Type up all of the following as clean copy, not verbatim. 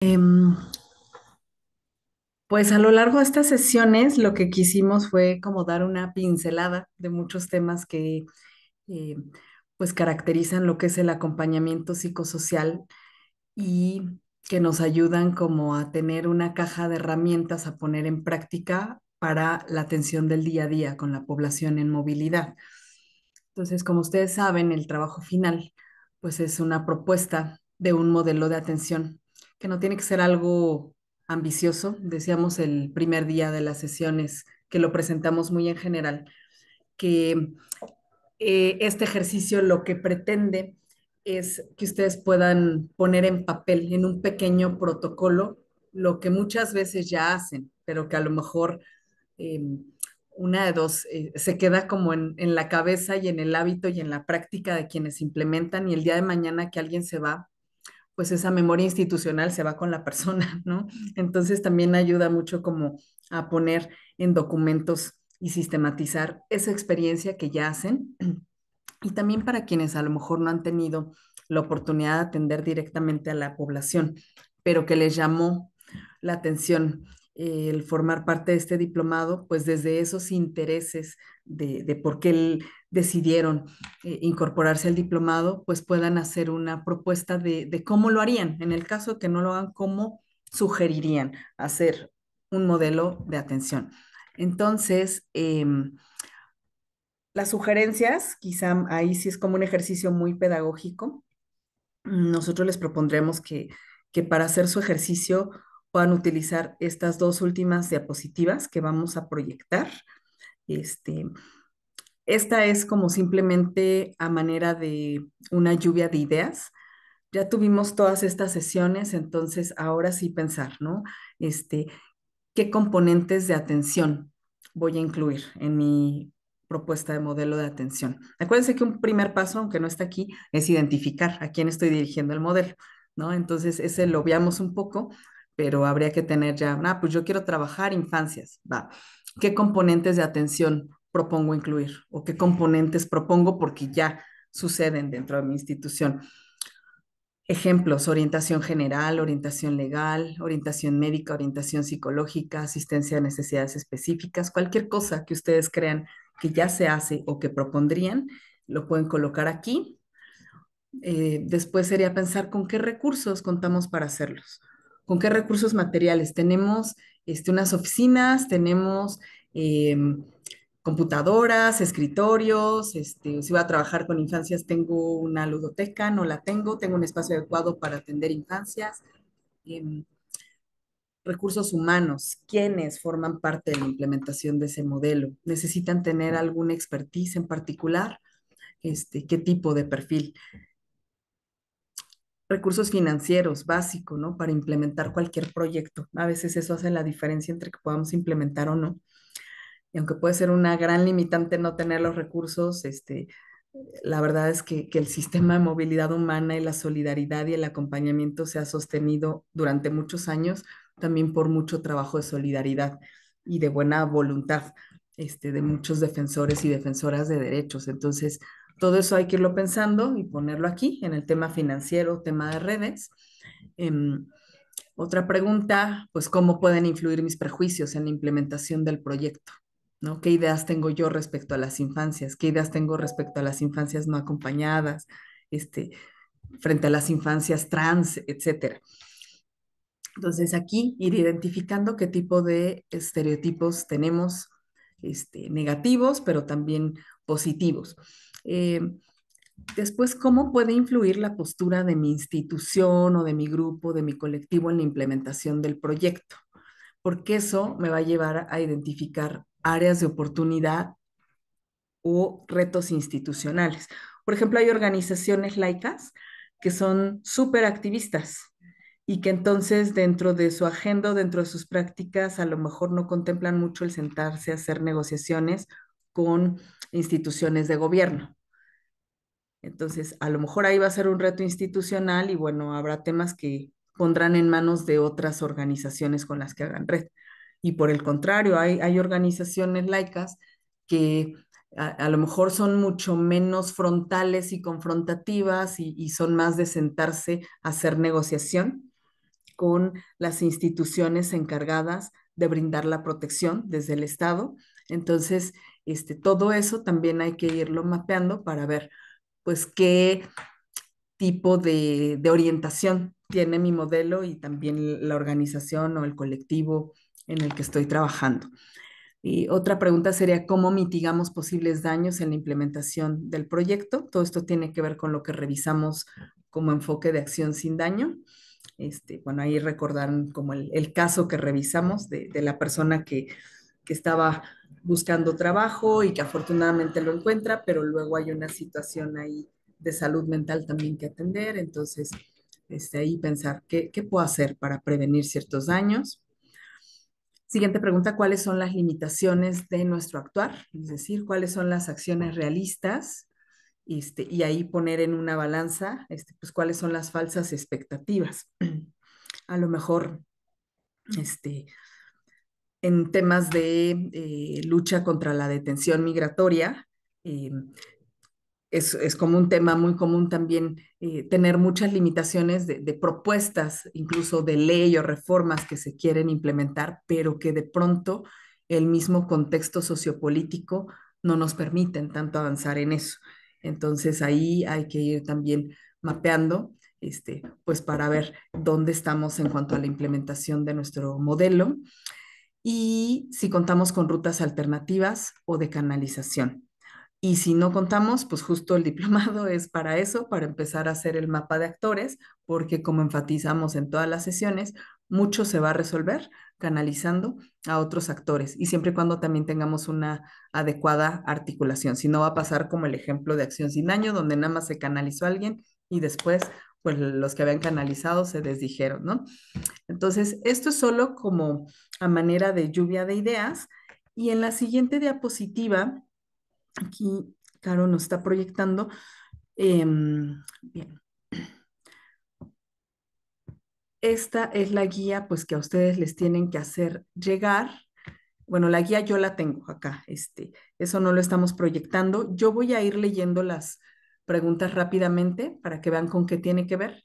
Em, pues a lo largo de estas sesiones lo que quisimos fue como dar una pincelada de muchos temas que eh, pues caracterizan lo que es el acompañamiento psicosocial y que nos ayudan como a tener una caja de herramientas a poner en práctica para la atención del día a día con la población en movilidad. Entonces, como ustedes saben, el trabajo final, pues es una propuesta de un modelo de atención que no tiene que ser algo ambicioso. Decíamos el primer día de las sesiones que lo presentamos muy en general, que este ejercicio lo que pretende es que ustedes puedan poner en papel, en un pequeño protocolo, lo que muchas veces ya hacen, pero que a lo mejor eh, una de dos, se queda como en la cabeza y en el hábito y en la práctica de quienes implementan y el día de mañana que alguien se va, pues esa memoria institucional se va con la persona, ¿no? Entonces también ayuda mucho como a poner en documentos y sistematizar esa experiencia que ya hacen y también para quienes a lo mejor no han tenido la oportunidad de atender directamente a la población, pero que les llamó la atención el formar parte de este diplomado, pues desde esos intereses de por qué decidieron incorporarse al diplomado, pues puedan hacer una propuesta de cómo lo harían. En el caso que no lo hagan, cómo sugerirían hacer un modelo de atención. Entonces, las sugerencias, quizá ahí sí es como un ejercicio muy pedagógico. Nosotros les propondremos que para hacer su ejercicio puedan utilizar estas dos últimas diapositivas que vamos a proyectar. Este, esta es como simplemente a manera de una lluvia de ideas. Ya tuvimos todas estas sesiones, entonces ahora sí pensar, ¿no? Este, ¿Qué componentes de atención voy a incluir en mi propuesta de modelo de atención? Acuérdense que un primer paso, aunque no está aquí, es identificar a quién estoy dirigiendo el modelo, ¿no? Entonces, ese lo veamos un poco, pero habría que tener ya, pues yo quiero trabajar infancias, va. ¿Qué componentes de atención propongo incluir? ¿O qué componentes propongo porque ya suceden dentro de mi institución? Ejemplos: orientación general, orientación legal, orientación médica, orientación psicológica, asistencia a necesidades específicas, cualquier cosa que ustedes crean que ya se hace o que propondrían, lo pueden colocar aquí. Después sería pensar con qué recursos contamos para hacerlos, con qué recursos materiales. Tenemos unas oficinas, tenemos computadoras, escritorios, si voy a trabajar con infancias, tengo una ludoteca, no la tengo un espacio adecuado para atender infancias. Em, Recursos humanos, ¿quiénes forman parte de la implementación de ese modelo? ¿Necesitan tener alguna expertise en particular? ¿Qué tipo de perfil? Recursos financieros, básico, ¿no? Para implementar cualquier proyecto. A veces eso hace la diferencia entre que podamos implementar o no. Y aunque puede ser una gran limitante no tener los recursos, la verdad es que el sistema de movilidad humana y la solidaridad y el acompañamiento se ha sostenido durante muchos años también por mucho trabajo de solidaridad y de buena voluntad de muchos defensores y defensoras de derechos. Entonces, todo eso hay que irlo pensando y ponerlo aquí en el tema financiero, tema de redes. Em, Otra pregunta, pues, ¿cómo pueden influir mis prejuicios en la implementación del proyecto? ¿No? ¿Qué ideas tengo yo respecto a las infancias? ¿Qué ideas tengo respecto a las infancias no acompañadas? Este, Frente a las infancias trans, etcétera. Entonces, aquí ir identificando qué tipo de estereotipos tenemos, negativos, pero también positivos. Eh, Después, ¿cómo puede influir la postura de mi institución o de mi grupo, de mi colectivo en la implementación del proyecto? Porque eso me va a llevar a identificar áreas de oportunidad o retos institucionales. Por ejemplo, hay organizaciones laicas que son súper activistas y que entonces dentro de su agenda, dentro de sus prácticas, a lo mejor no contemplan mucho el sentarse a hacer negociaciones con instituciones de gobierno. Entonces, a lo mejor ahí va a ser un reto institucional y bueno, habrá temas que pondrán en manos de otras organizaciones con las que hagan red. Y por el contrario, hay organizaciones laicas que a lo mejor son mucho menos frontales y confrontativas y son más de sentarse a hacer negociación con las instituciones encargadas de brindar la protección desde el Estado. Entonces, todo eso también hay que irlo mapeando para ver, pues, qué tipo de orientación tiene mi modelo y también la organización o el colectivo en el que estoy trabajando. Y otra pregunta sería, ¿cómo mitigamos posibles daños en la implementación del proyecto? Todo esto tiene que ver con lo que revisamos como enfoque de acción sin daño. Bueno, ahí recordaron como el caso que revisamos de la persona que estaba buscando trabajo y que afortunadamente lo encuentra, pero luego hay una situación ahí de salud mental también que atender. Entonces, ahí pensar qué puedo hacer para prevenir ciertos daños. Siguiente pregunta, ¿cuáles son las limitaciones de nuestro actuar? Es decir, ¿cuáles son las acciones realistas? Y ahí poner en una balanza, pues, cuáles son las falsas expectativas. A lo mejor, en temas de lucha contra la detención migratoria, eh, es como un tema muy común también tener muchas limitaciones de propuestas, incluso de ley o reformas que se quieren implementar, pero que de pronto el mismo contexto sociopolítico no nos permiten tanto avanzar en eso. Entonces ahí hay que ir también mapeando, pues para ver dónde estamos en cuanto a la implementación de nuestro modelo y si contamos con rutas alternativas o de canalización. Y si no contamos, pues justo el diplomado es para eso, para empezar a hacer el mapa de actores, porque como enfatizamos en todas las sesiones, mucho se va a resolver canalizando a otros actores y siempre y cuando también tengamos una adecuada articulación. Si no va a pasar como el ejemplo de Acción Sin Daño, donde nada más se canalizó a alguien y después pues los que habían canalizado se desdijeron, ¿no? Entonces, esto es solo como a manera de lluvia de ideas. Y en la siguiente diapositiva, aquí Caro nos está proyectando. Bien, esta es la guía pues que a ustedes les tienen que hacer llegar. Bueno, la guía yo la tengo acá, eso no lo estamos proyectando. Yo voy a ir leyendo las preguntas rápidamente para que vean con qué tiene que ver.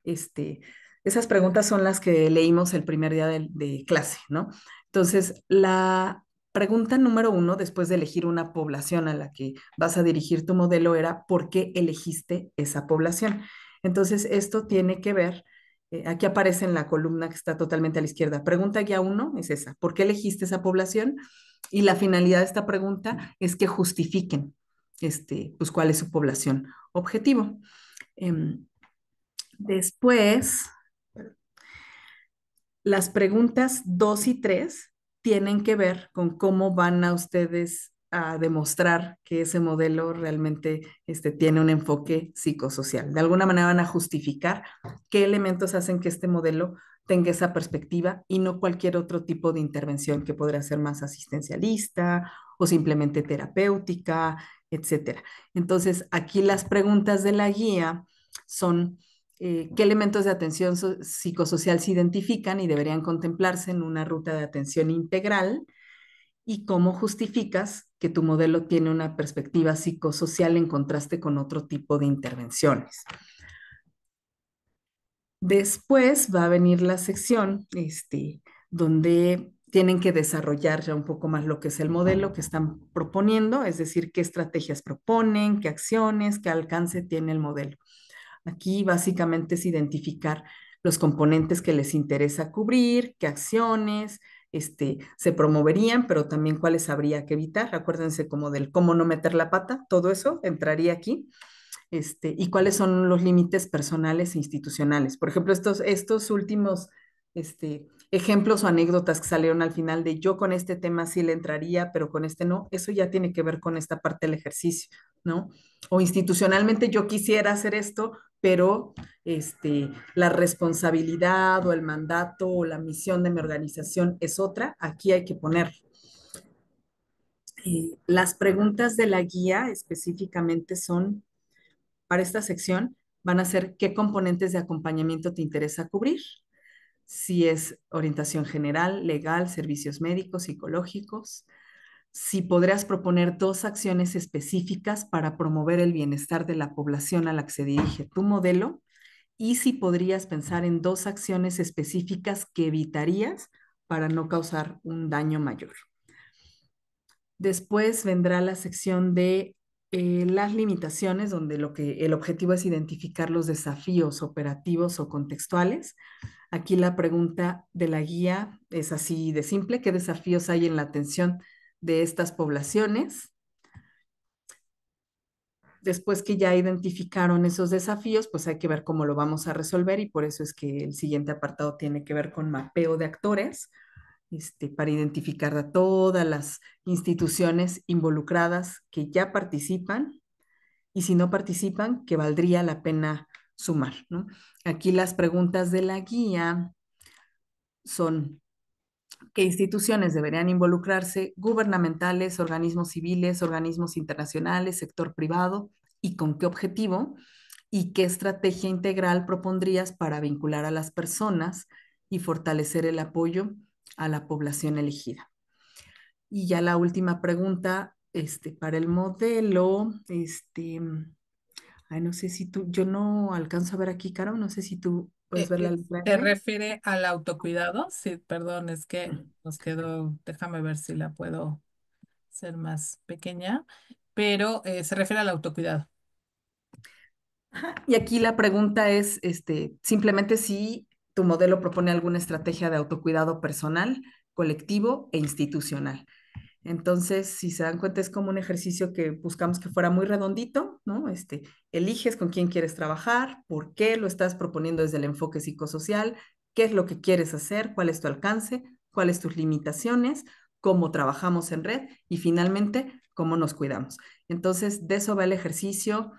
Este, Esas preguntas son las que leímos el primer día de clase, ¿no? Entonces, la pregunta número uno, después de elegir una población a la que vas a dirigir tu modelo, era ¿por qué elegiste esa población? Entonces, esto tiene que ver aquí aparece en la columna que está totalmente a la izquierda. Pregunta guía uno es esa. ¿Por qué elegiste esa población? Y la finalidad de esta pregunta es que justifiquen pues, cuál es su población objetivo. Em, Después, las preguntas 2 y 3 tienen que ver con cómo van a ustedes a demostrar que ese modelo realmente tiene un enfoque psicosocial. De alguna manera van a justificar qué elementos hacen que este modelo tenga esa perspectiva y no cualquier otro tipo de intervención que podría ser más asistencialista o simplemente terapéutica, etcétera. Entonces, aquí las preguntas de la guía son qué elementos de atención psicosocial se identifican y deberían contemplarse en una ruta de atención integral y cómo justificas que tu modelo tiene una perspectiva psicosocial en contraste con otro tipo de intervenciones. Después va a venir la sección donde tienen que desarrollar ya un poco más lo que es el modelo que están proponiendo, es decir, qué estrategias proponen, qué acciones, qué alcance tiene el modelo. Aquí básicamente es identificar los componentes que les interesa cubrir, qué acciones se promoverían, pero también cuáles habría que evitar. Acuérdense como del cómo no meter la pata, todo eso entraría aquí. Y cuáles son los límites personales e institucionales. Por ejemplo, estos últimos ejemplos o anécdotas que salieron al final de yo con este tema sí le entraría, pero con este no, eso ya tiene que ver con esta parte del ejercicio, ¿no? O institucionalmente yo quisiera hacer esto, pero la responsabilidad o el mandato o la misión de mi organización es otra, aquí hay que poner. Las preguntas de la guía específicamente son para esta sección van a ser qué componentes de acompañamiento te interesa cubrir, si es orientación general, legal, servicios médicos, psicológicos, si podrías proponer dos acciones específicas para promover el bienestar de la población a la que se dirige tu modelo y si podrías pensar en dos acciones específicas que evitarías para no causar un daño mayor. Después vendrá la sección de las limitaciones, donde el objetivo es identificar los desafíos operativos o contextuales. Aquí la pregunta de la guía es así de simple: ¿qué desafíos hay en la atención de estas poblaciones? Después que ya identificaron esos desafíos, pues hay que ver cómo lo vamos a resolver, y por eso es que el siguiente apartado tiene que ver con mapeo de actores, para identificar a todas las instituciones involucradas que ya participan, y si no participan, que valdría la pena sumar, ¿no? Aquí las preguntas de la guía son: ¿qué instituciones deberían involucrarse? Gubernamentales, organismos civiles, organismos internacionales, sector privado, ¿y con qué objetivo? ¿Y qué estrategia integral propondrías para vincular a las personas y fortalecer el apoyo a la población elegida? Y ya la última pregunta, para el modelo, ay, no sé si tú, yo no alcanzo a ver aquí, Caro, no sé si tú puedes ver la letra ¿Se F. refiere al autocuidado? Sí, perdón, es que nos quedó, déjame ver si la puedo ser más pequeña, pero se refiere al autocuidado. Ajá, y aquí la pregunta es, simplemente si tu modelo propone alguna estrategia de autocuidado personal, colectivo e institucional. Entonces, si se dan cuenta, es como un ejercicio que buscamos que fuera muy redondito, ¿no? Eliges con quién quieres trabajar, por qué lo estás proponiendo desde el enfoque psicosocial, qué es lo que quieres hacer, cuál es tu alcance, cuáles tus limitaciones, cómo trabajamos en red y finalmente cómo nos cuidamos. Entonces, de eso va el ejercicio.